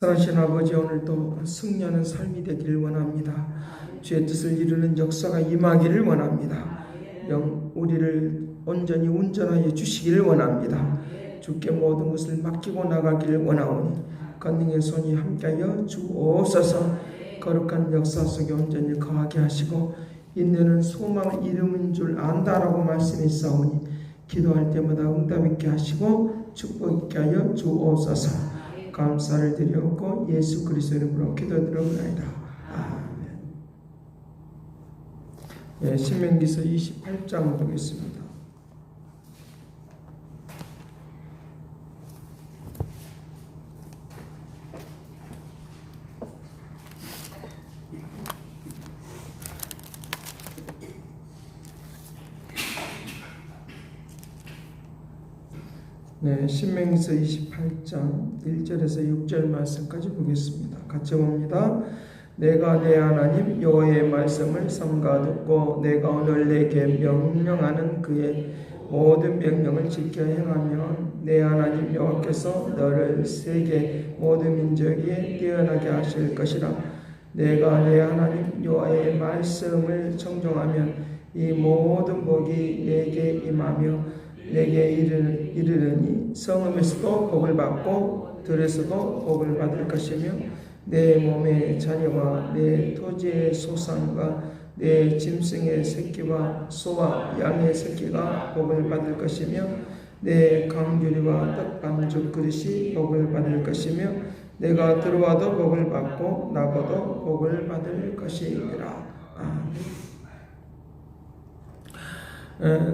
사랑하신 아버지, 오늘도 승리하는 삶이 되기를 원합니다. 주의 뜻을 이루는 역사가 임하기를 원합니다. 우리를 온전히 운전하여 주시기를 원합니다. 주께 모든 것을 맡기고 나가기를 원하오니 권능의 손이 함께하여 주옵소서. 거룩한 역사 속에 온전히 거하게 하시고 인내는 소망의 이름인 줄 안다라고 말씀이 있사오니 기도할 때마다 응답 있게 하시고 축복 있게 하여 주옵소서. 감사를 드리옵고 예수 그리스도의 이름으로 기도드리옵나이다. 아멘. 예, 신명기서 28장 보겠습니다. 네, 신명기서 28장 1절에서 6절 말씀까지 보겠습니다. 같이 봅니다. 내가 내 하나님 여호와의 말씀을 삼가 듣고 내가 오늘 내게 명령하는 그의 모든 명령을 지켜 행하면 내 하나님 여호와께서 너를 세계 모든 민족에 뛰어나게 하실 것이라. 내가 내 하나님 여호와의 말씀을 청종하면 이 모든 복이 내게 임하며 내게 이르르니 성읍에서도 복을 받고 들에서도 복을 받을 것이며 내 몸의 자녀와 내 토지의 소산과 내 짐승의 새끼와 소와 양의 새끼가 복을 받을 것이며 내 강주리와 떡반죽 그릇이 복을 받을 것이며 내가 들어와도 복을 받고 나가도 복을 받을 것이니라. 아멘.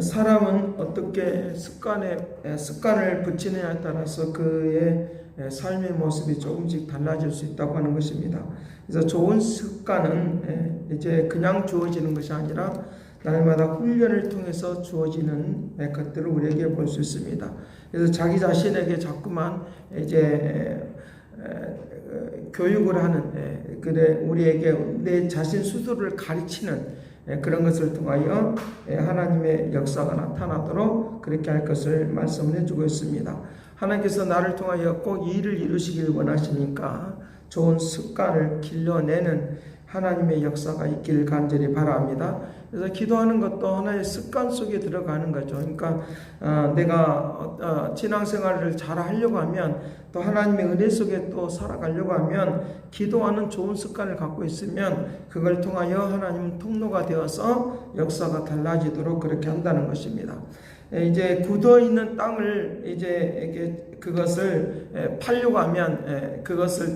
사람은 어떻게 습관을 붙이느냐에 따라서 그의 삶의 모습이 조금씩 달라질 수 있다고 하는 것입니다. 그래서 좋은 습관은 이제 그냥 주어지는 것이 아니라 날마다 훈련을 통해서 주어지는 것들을 우리에게 볼 수 있습니다. 그래서 자기 자신에게 자꾸만 이제 교육을 하는, 우리에게 내 자신 스스로를 가르치는 그런 것을 통하여 하나님의 역사가 나타나도록 그렇게 할 것을 말씀을 해주고 있습니다. 하나님께서 나를 통하여 꼭 이 일을 이루시길 원하시니까 좋은 습관을 길러내는 하나님의 역사가 있길 간절히 바랍니다. 그래서 기도하는 것도 하나의 습관 속에 들어가는 거죠. 그러니까 내가 신앙생활을 잘 하려고 하면 또 하나님의 은혜 속에 또 살아가려고 하면 기도하는 좋은 습관을 갖고 있으면 그걸 통하여 하나님 통로가 되어서 역사가 달라지도록 그렇게 한다는 것입니다. 이제 굳어 있는 땅을 이제 그것을 팔려고 하면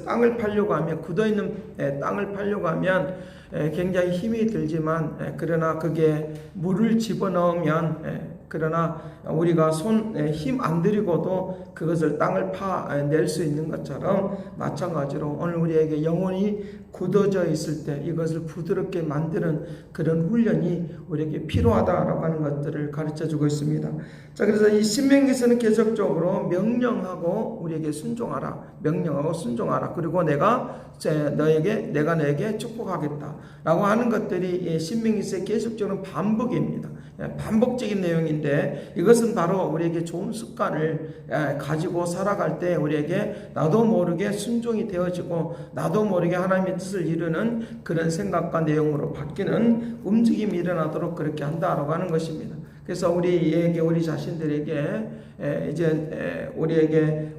땅을 팔려고 하면 굳어 있는 땅을 팔려고 하면 굉장히 힘이 들지만 그러나 그게 물을 집어넣으면 그러나 우리가 힘 안 들이고도 그것을 땅을 파낼 수 있는 것처럼 마찬가지로 오늘 우리에게 영혼이 굳어져 있을 때 이것을 부드럽게 만드는 그런 훈련이 우리에게 필요하다라고 하는 것들을 가르쳐 주고 있습니다. 자, 그래서 이 신명기서는 계속적으로 명령하고 우리에게 순종하라. 명령하고 순종하라. 그리고 내가 너에게 축복하겠다라고 하는 것들이 신명기서의 계속적인 반복입니다. 반복적인 내용인데 이것은 바로 우리에게 좋은 습관을 가지고 살아갈 때 우리에게 나도 모르게 순종이 되어지고 나도 모르게 하나님의 뜻을 이루는 그런 생각과 내용으로 바뀌는 움직임이 일어나도록 그렇게 한다라고 하는 것입니다. 그래서 우리 자신들에게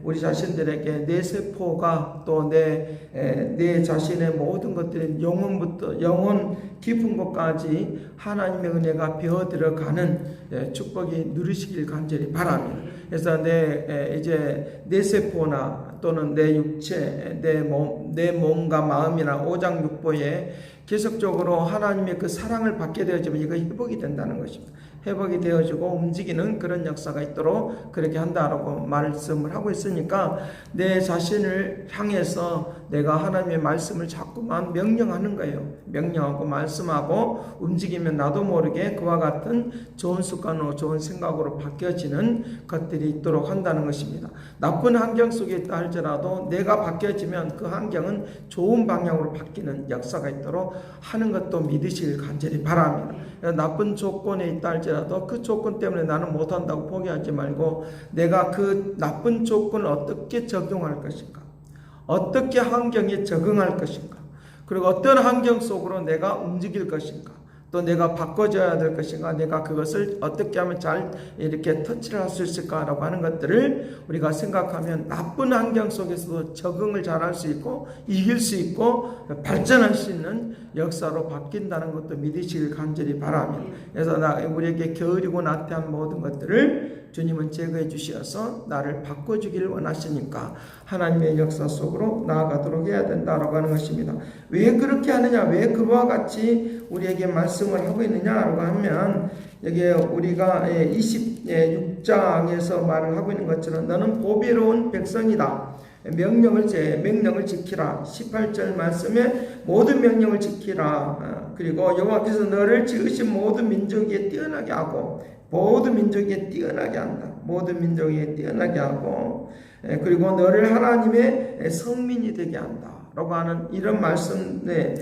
우리 자신들에게 내 세포가 또 내 자신의 모든 것들이 영혼 깊은 것까지 하나님의 은혜가 배어 들어가는 축복이 누리시길 간절히 바랍니다. 그래서 내 세포나 또는 내 육체, 내 몸과 마음이나 오장육부에 계속적으로 하나님의 그 사랑을 받게 되어지면 이거 회복이 된다는 것입니다. 회복이 되어지고 움직이는 그런 역사가 있도록 그렇게 한다라고 말씀을 하고 있으니까 내 자신을 향해서 내가 하나님의 말씀을 자꾸만 명령하는 거예요. 명령하고 말씀하고 움직이면 나도 모르게 그와 같은 좋은 습관으로 좋은 생각으로 바뀌어지는 것들이 있도록 한다는 것입니다. 나쁜 환경 속에 있다 할지라도 내가 바뀌어지면 그 환경은 좋은 방향으로 바뀌는 역사가 있도록 하는 것도 믿으시길 간절히 바랍니다. 나쁜 조건에 있다 할지라도 그 조건 때문에 나는 못한다고 포기하지 말고 내가 그 나쁜 조건을 어떻게 적용할 것인가, 어떻게 환경에 적응할 것인가, 그리고 어떤 환경 속으로 내가 움직일 것인가, 또 내가 바꿔줘야 될 것인가, 내가 그것을 어떻게 하면 잘 이렇게 터치를 할 수 있을까라고 하는 것들을 우리가 생각하면 나쁜 환경 속에서도 적응을 잘할 수 있고 이길 수 있고 발전할 수 있는 역사로 바뀐다는 것도 믿으시길 간절히 바라며, 그래서 우리에게 게으르고 나태한 모든 것들을 주님은 제거해 주시어서 나를 바꿔주기를 원하시니까 하나님의 역사 속으로 나아가도록 해야 된다라고 하는 것입니다. 왜 그렇게 하느냐, 왜 그와 같이 우리에게 말씀을 하고 있느냐라고 하면, 여기 우리가 26장에서 말을 하고 있는 것처럼 너는 보배로운 백성이다, 명령을 지키라. 18절 말씀에 모든 명령을 지키라. 그리고 여호와께서 너를 지으신 모든 민족에 뛰어나게 하고, 모든 민족에 뛰어나게 한다. 모든 민족에 뛰어나게 하고, 그리고 너를 하나님의 성민이 되게 한다 라고 하는 이런 말씀의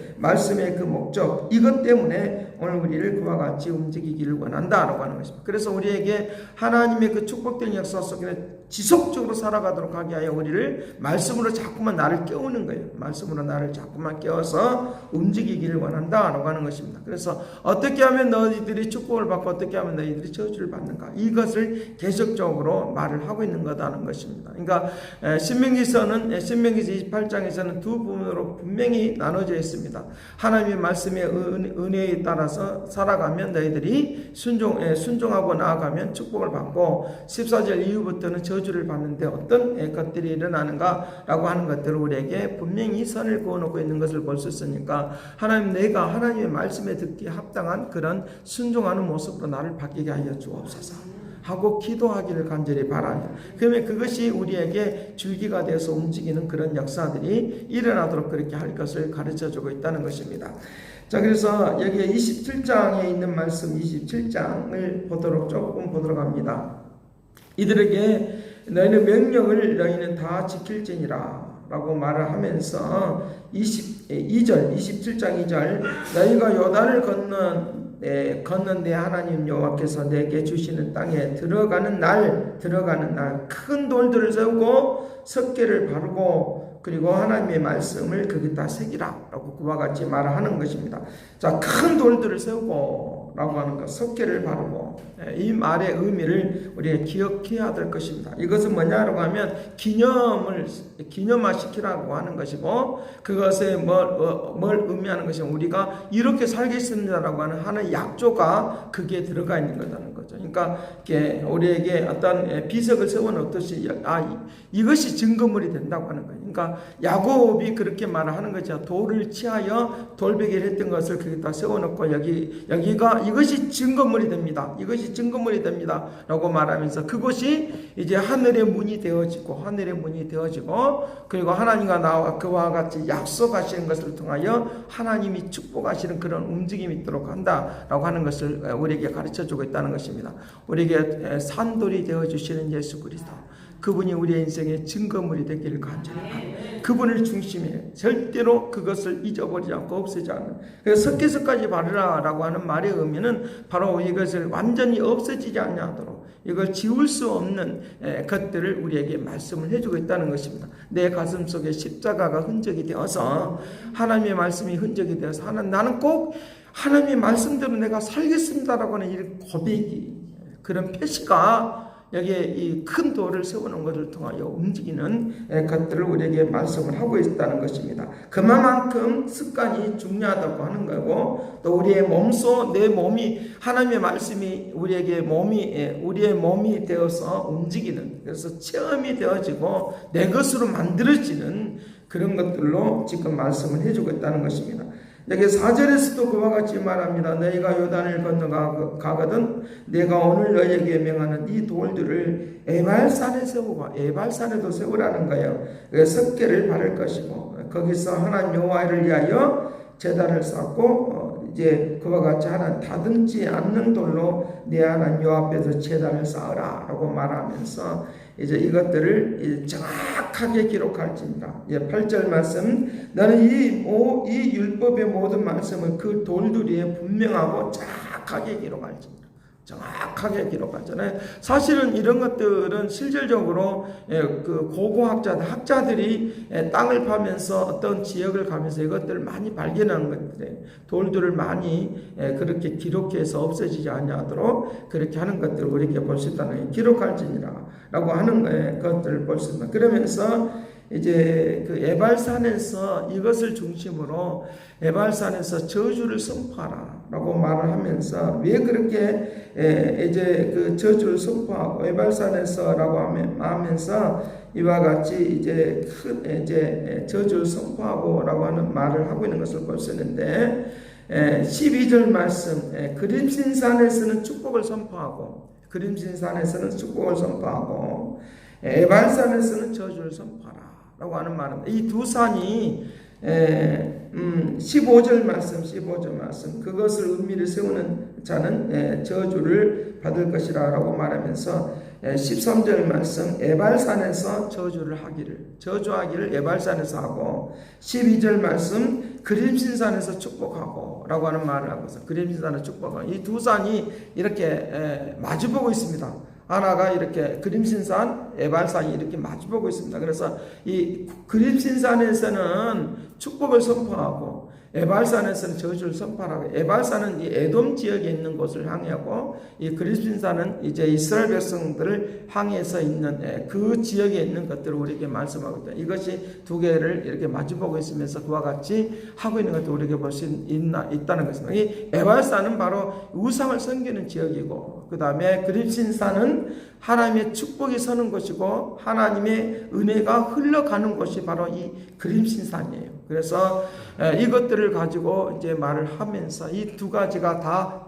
그 목적, 이것 때문에 오늘 우리를 그와 같이 움직이기를 원한다라고 하는 것입니다. 그래서 우리에게 하나님의 그 축복된 역사 속에 지속적으로 살아가도록 하게 하여 우리를 말씀으로 자꾸만 나를 깨우는 거예요. 말씀으로 나를 자꾸만 깨워서 움직이기를 원한다라고 하는 것입니다. 그래서 어떻게 하면 너희들이 축복을 받고 어떻게 하면 너희들이 저주를 받는가, 이것을 계속적으로 말을 하고 있는 거다는 것입니다. 그러니까 신명기서 28장에서는 두 부분으로 분명히 나눠져 있습니다. 하나님의 말씀의 은혜에 따라서 살아가면 너희들이 순종하고 나아가면 축복을 받고, 14절 이후부터는 저주를 받는데 어떤 것들이 일어나는가라고 하는 것들을 우리에게 분명히 선을 그어놓고 있는 것을 볼 수 있으니까, 내가 하나님의 말씀에 듣기에 합당한 그런 순종하는 모습으로 나를 바뀌게 하여 주옵소서 하고 기도하기를 간절히 바라며, 그러면 그것이 우리에게 줄기가 되어서 움직이는 그런 역사들이 일어나도록 그렇게 할 것을 가르쳐주고 있다는 것입니다. 자, 그래서 여기 27장에 있는 말씀, 27장을 조금 보도록 합니다. 이들에게 너희는 명령을 너희는 다 지킬지니라 라고 말을 하면서 27장 2절 너희가 요단을 건넌 내 하나님 여호와께서 내게 주시는 땅에 들어가는 날 큰 돌들을 세우고 석계를 바르고, 그리고 하나님의 말씀을 거기다 새기라 라고 그와 같이 말을 하는 것입니다. 자, 큰 돌들을 세우고 라고 하는 것, 석계를 바르고, 이 말의 의미를 우리가 기억해야 될 것입니다. 이것은 뭐냐라고 하면 기념화시키라고 하는 것이고, 그것에 뭘 의미하는 것이면 우리가 이렇게 살겠습니다라고 하는 약조가 그게 들어가 있는 거라는 거죠. 그러니까 우리에게 어떤 비석을 세워놓듯이 이것이 증거물이 된다고 하는 거예요. 그러니까 야곱이 그렇게 말을 하는 거죠. 돌을 취하여 돌베개를 했던 것을 거기다 세워놓고 여기가 이것이 증거물이 됩니다. 이것이 증거물이 됩니다. 라고 말하면서 그것이 이제 하늘의 문이 되어지고, 그리고 하나님과 나와 그와 같이 약속하시는 것을 통하여 하나님이 축복하시는 그런 움직임이 있도록 한다라고 하는 것을 우리에게 가르쳐주고 있다는 것입니다. 우리에게 산돌이 되어주시는 예수 그리스도, 그분이 우리의 인생의 증거물이 되기를 간절히 바랍니다. 그분을 중심에 절대로 그것을 잊어버리지 않고 없애지 않는, 그래서 석계석까지 바르라라고 하는 말의 의미는 바로 이것을 완전히 없어지지 않도록 이걸 지울 수 없는 것들을 우리에게 말씀을 해주고 있다는 것입니다. 내 가슴 속에 십자가가 흔적이 되어서, 하나님의 말씀이 흔적이 되어서 나는 꼭 하나님의 말씀대로 내가 살겠습니다라고 하는 이 고백이, 그런 표시가 여기에 이 큰 돌을 세우는 것을 통하여 움직이는 것들을 우리에게 말씀을 하고 있다는 것입니다. 그만큼 습관이 중요하다고 하는 거고, 또 우리의 내 몸이 하나님의 말씀이 우리의 몸이 되어서 움직이는, 그래서 체험이 되어지고 내 것으로 만들어지는 그런 것들로 지금 말씀을 해주고 있다는 것입니다. 여기 4절에서도 그와 같이 말합니다. 너희가 요단을 건너가거든 내가 오늘 너희에게 명하는 이 돌들을 에발산에 세우고, 에발산에도 세우라는 거예요. 석계를 바를 것이고, 거기서 하나님 여호와를 위하여 제단을 쌓고, 이제 그와 같이 하나님 다듬지 않는 돌로 내 하나님 여호와 앞에서 제단을 쌓으라 라고 말하면서 이제 이것들을 정확하게 기록할지니라. 8절 말씀, 너는 이 율법의 모든 말씀을 그 돌들 위에 분명하고 정확하게 기록할지니라. 정확하게 기록하잖아요. 사실은 이런 것들은 실질적으로 그 고고학자들이 땅을 파면서 어떤 지역을 가면서 이것들을 많이 발견한 것들에 돌들을 많이 그렇게 기록해서 없어지지 아니하도록 그렇게 하는 것들을 우리에게 볼 수 있다는 기록할지니라라고 하는 것들을 볼 수 있다. 그러면서 이제 그 에발산에서 이것을 중심으로 에발산에서 저주를 선포하라라고 말을 하면서 왜 그렇게 이제 그 저주를 선포하고 에발산에서라고 하면서 이와 같이 이제 큰 이제 저주를 선포하고라고 하는 말을 하고 있는 것을 볼 수 있는데 12절 말씀 그림신산에서는 축복을 선포하고 그림신산에서는 축복을 선포하고 에발산에서는 저주를 선포하라 라고 하는 말입니다. 이 두 산이 15절 말씀 그것을 은밀히 세우는 자는 저주를 받을 것이라 라고 말하면서 13절 말씀 에발산에서 저주하기를 에발산에서 하고 12절 말씀 그림신산에서 축복하고 라고 하는 말을 하고서 그림신산에서 축복하고 이 두 산이 이렇게 마주보고 있습니다. 하나가 이렇게 그림신산, 에발산이 이렇게 마주보고 있습니다. 그래서 이 그림신산에서는 축복을 선포하고 에발산에서는 저주를 선포하고 에발산은 이 에돔 지역에 있는 곳을 향하고 이 그림신산은 이제 이스라엘 백성들을 향해서 있는 그 지역에 있는 것들을 우리에게 말씀하고 있다. 이것이 두 개를 이렇게 마주보고 있으면서 그와 같이 하고 있는 것도 우리에게 볼 수 있다는 것입니다. 이 에발산은 바로 우상을 섬기는 지역이고 그 다음에 그림신산은 하나님의 축복이 서는 곳이고 하나님의 은혜가 흘러가는 곳이 바로 이 그림신산이에요. 그래서 이것들을 가지고 이제 말을 하면서 이 두 가지가 다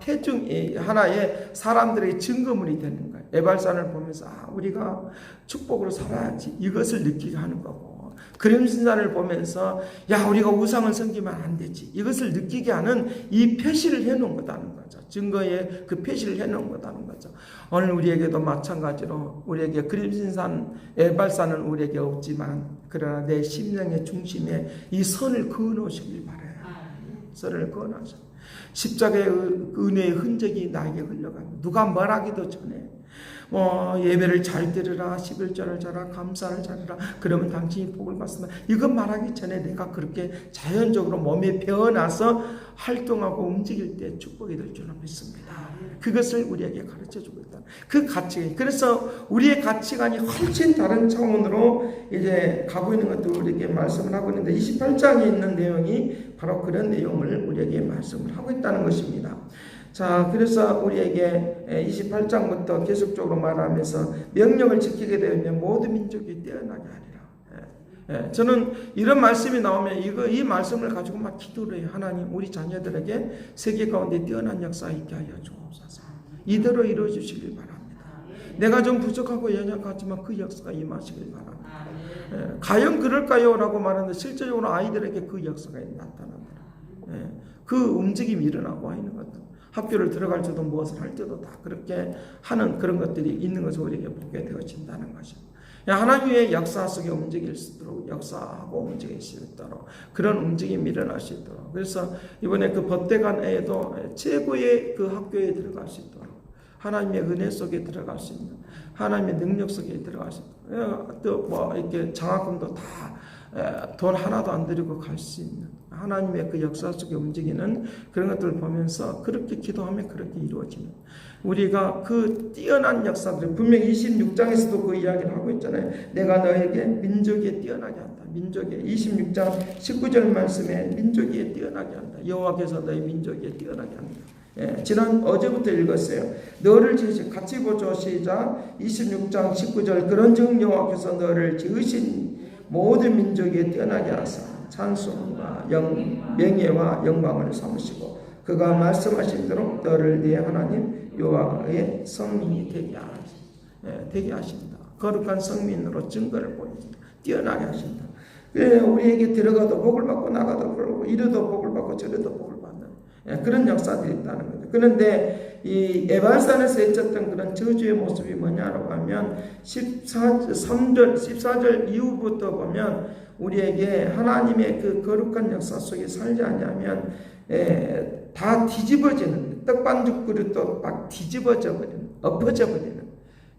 하나의 사람들의 증거물이 되는 거예요. 에발산을 보면서 우리가 축복으로 살아야지 이것을 느끼게 하는 거고 그림신산을 보면서 우리가 우상을 섬기면 안 되지 이것을 느끼게 하는 이 표시를 해놓은 거다는 거죠. 증거에 그 표시를 해놓은 거다는 거죠. 오늘 우리에게도 마찬가지로 우리에게 그림신산 에발산은 우리에게 없지만 그러나 내 심령의 중심에 이 선을 그어놓으시길 바라요. 선을 그어놓으셔. 십자가의 은혜의 흔적이 나에게 흘러갑니다. 누가 말하기도 전에 예배를 잘 드리라 11절을 잘하라 감사를 잘하라 그러면 당신이 복을 받습니다. 이것 말하기 전에 내가 그렇게 자연적으로 몸에 배어나서 활동하고 움직일 때 축복이 될 줄은 믿습니다. 그것을 우리에게 가르쳐주고 있다. 그 가치관. 그래서 우리의 가치관이 훨씬 다른 차원으로 이제 가고 있는 것도 우리에게 말씀을 하고 있는데 28장에 있는 내용이 바로 그런 내용을 우리에게 말씀을 하고 있다는 것입니다. 자, 그래서 우리에게 28장부터 계속적으로 말하면서 명령을 지키게 되면 모든 민족이 뛰어나게 하리라. 저는 이런 말씀이 나오면 이 말씀을 가지고 막 기도를 해요. 하나님, 우리 자녀들에게 세계 가운데 뛰어난 역사 있게 하여 주옵소서. 이대로 이루어 주시길 바랍니다. 내가 좀 부족하고 연약하지만 그 역사가 임하시길 바랍니다. 과연 그럴까요? 라고 말하는데 실제적으로 아이들에게 그 역사가 나타납니다. 그 움직임이 일어나고 있는 것들. 학교를 들어갈 때도 무엇을 할 때도 다 그렇게 하는 그런 것들이 있는 것을 우리에게 보게 되어진다는 것입니다. 하나님의 역사 속에 움직일 수 있도록 역사하고 움직일 수 있도록 그런 움직임이 일어날 수 있도록 그래서 이번에 그 법대관 애도 최고의 그 학교에 들어갈 수 있도록 하나님의 은혜 속에 들어갈 수 있는 하나님의 능력 속에 들어갈 수 있도록 또 이렇게 장학금도 다 돈 하나도 안 들이고 갈 수 있는 하나님의 그 역사 속에 움직이는 그런 것들을 보면서 그렇게 기도하면 그렇게 이루어지는 우리가 그 뛰어난 역사들 분명히 26장에서도 그 이야기를 하고 있잖아요. 내가 너에게 민족에 뛰어나게 한다. 민족에 26장 19절 말씀에 민족에 뛰어나게 한다. 여호와께서 너희 민족에 뛰어나게 한다. 지난 어제부터 읽었어요. 너를 지으신 같이 보죠. 시작. 26장 19절 그런즉 여호와께서 너를 지으신 모든 민족에 뛰어나게 하사 찬송과 명예와 영광을 삼으시고 그가 말씀하신 대로 너를 네 하나님 여호와의 성민이 되게 하신다. 거룩한 성민으로 증거를 보입니다. 뛰어나게 하신다. 우리에게 들어가도 복을 받고 나가도 복을 받고 이래도 복을 받고 저래도 복을 받는 그런 역사들이 있다는 거죠. 그런데 이 에발산에서 있었던 그런 저주의 모습이 뭐냐라고 하면 14절 이후부터 보면 우리에게 하나님의 그 거룩한 역사 속에 살지 않으면 다 뒤집어지는 떡반죽 그릇도 막 뒤집어져 버리는, 엎어져 버리는.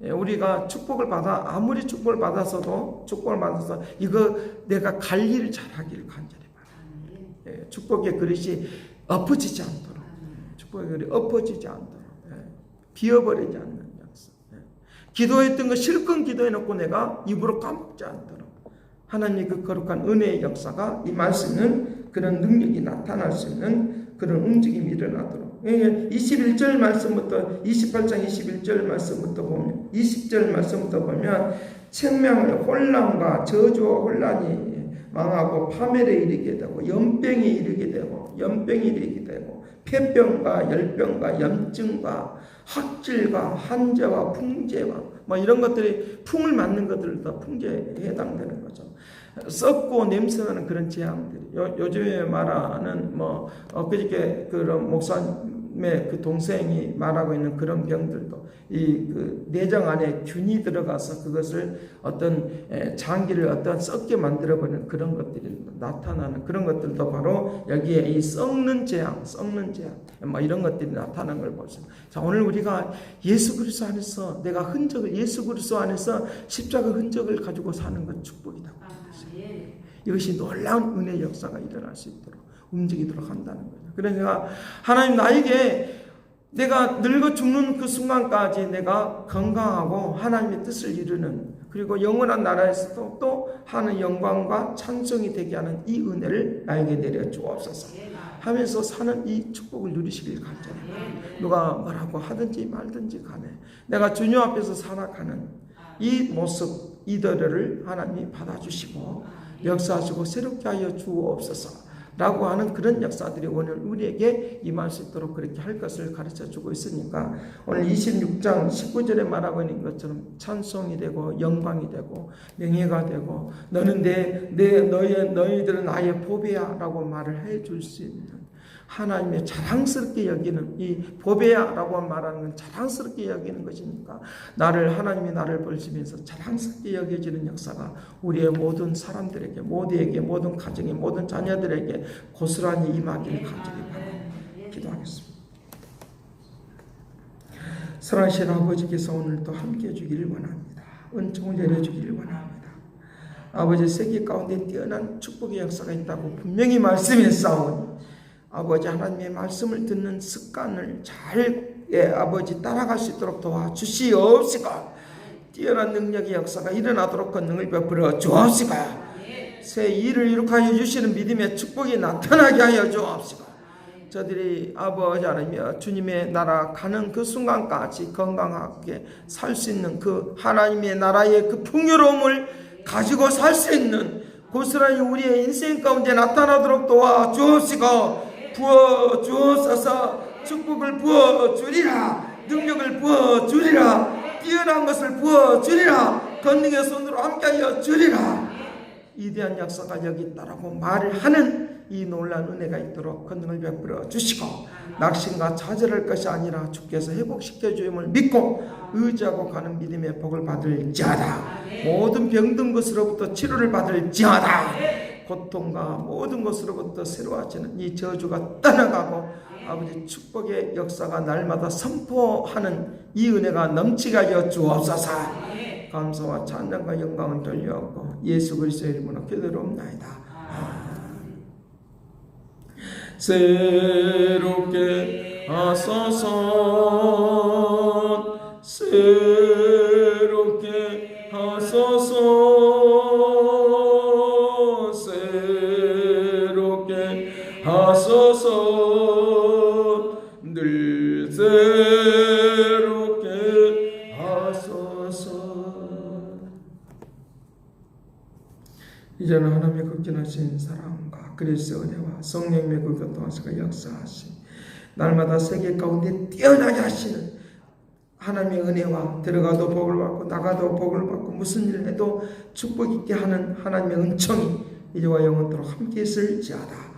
우리가 축복을 받아, 아무리 축복을 받아서 이거 내가 관리를 잘하기를 간절히 바랍니다. 축복의 그릇이 엎어지지 않도록, 축복의 그릇이 엎어지지 않도록, 비어버리지 않는 약속. 기도했던 거 실컷 기도해놓고 내가 입으로 까먹지 않도록 하나님의 그 거룩한 은혜의 역사가 이 말씀은 그런 능력이 나타날 수 있는 그런 움직임이 일어나도록. 21절 말씀부터 28장 21절 말씀부터 보면 20절 말씀부터 보면 책명을 혼란과 저주와 혼란이 망하고 파멸에 이르게 되고 연병이 이르게 되고 폐병과 열병과 염증과 학질과 한재와 풍재와 뭐 이런 것들이 풍을 맞는 것들도 다 풍재에 해당되는 거죠. 썩고 냄새나는 그런 재앙들이 요즘에 말하는 뭐 엊그저께 그런 목사님의 그 동생이 말하고 있는 그런 병들도 이 그 내장 안에 균이 들어가서 그것을 어떤 장기를 어떤 썩게 만들어버리는 그런 것들이 나타나는 그런 것들도 바로 여기에 이 썩는 재앙 뭐 이런 것들이 나타나는 걸 보죠. 자, 오늘 우리가 예수 그리스도 안에서 내가 흔적을 예수 그리스도 안에서 십자가 흔적을 가지고 사는 건 축복이다. 이것이 놀라운 은혜의 역사가 일어날 수 있도록 움직이도록 한다는 거죠. 그러니까 하나님 나에게 내가 늙어 죽는 그 순간까지 내가 건강하고 하나님의 뜻을 이루는 그리고 영원한 나라에서도 또 하는 영광과 찬송이 되게 하는 이 은혜를 나에게 내려 주옵소서 하면서 사는 이 축복을 누리시길 간절합니다. 누가 뭐라고 하든지 말든지 간에 내가 주님 앞에서 살아가는 이 모습 이들을 하나님이 받아주시고 역사하시고 새롭게 하여 주옵소서 라고 하는 그런 역사들이 오늘 우리에게 임할 수 있도록 그렇게 할 것을 가르쳐 주고 있으니까 오늘 26장 19절에 말하고 있는 것처럼 찬송이 되고 영광이 되고 명예가 되고 너는 너희들은 나의 보배야 라고 말을 해 줄 수 있는 하나님의 자랑스럽게 여기는 이 보배야라고 말하는 건 자랑스럽게 여기는 것이니까 하나님이 나를 보시면서 자랑스럽게 여겨지는 역사가 우리의 모든 사람들에게 모든 가정에 모든 자녀들에게 고스란히 임하기를 간절히 바랍니다. 기도하겠습니다. 선하신 아버지께서 오늘도 함께 해주기를 원합니다. 은총을 내려주기를 원합니다. 아버지 세계 가운데 뛰어난 축복의 역사가 있다고 분명히 말씀했사오니 아버지 하나님의 말씀을 듣는 습관을 잘 아버지 따라갈 수 있도록 도와주시옵시고 뛰어난 능력의 역사가 일어나도록 권능을 베풀어 주옵시고 새 일을 이룩하여 주시는 믿음의 축복이 나타나게 하여 주옵시고 저들이 아버지 하나님 주님의 나라 가는 그 순간까지 건강하게 살 수 있는 그 하나님의 나라의 그 풍요로움을 가지고 살 수 있는 고스란히 우리의 인생 가운데 나타나도록 도와주옵시고 부어주옵소서 축복을 부어주리라 능력을 부어주리라 뛰어난 것을 부어주리라 권능의 손으로 함께하여 주리라 위대한 역사가 여기 있다라고 말을 하는 이 놀라운 은혜가 있도록 권능을 베풀어 주시고 낙심과 좌절할 것이 아니라 주께서 회복시켜 주임을 믿고 의지하고 가는 믿음의 복을 받을지어다 모든 병든 것으로부터 치료를 받을지어다 고통과 모든 것으로부터 새로워지는 이 저주가 떠나가고 아버지 축복의 역사가 날마다 선포하는 이 은혜가 넘치게 하여 주옵소서 감사와 찬양과 영광을 돌려옵고 예수 그리스도의 이름으로 기도드리옵나이다. 새롭게 하소서 새롭게 하소서 하소서 늘 새롭게 하소서. 이제는 하나님의 극진하신 사랑과 그리스도의 은혜와 성령님의 그 교통하시고 역사하신 날마다 세계 가운데 뛰어나게 하시는 하나님의 은혜와 들어가도 복을 받고 나가도 복을 받고 무슨 일을 해도 축복 있게 하는 하나님의 은총이 이제와 영원토록 함께 있을지어다.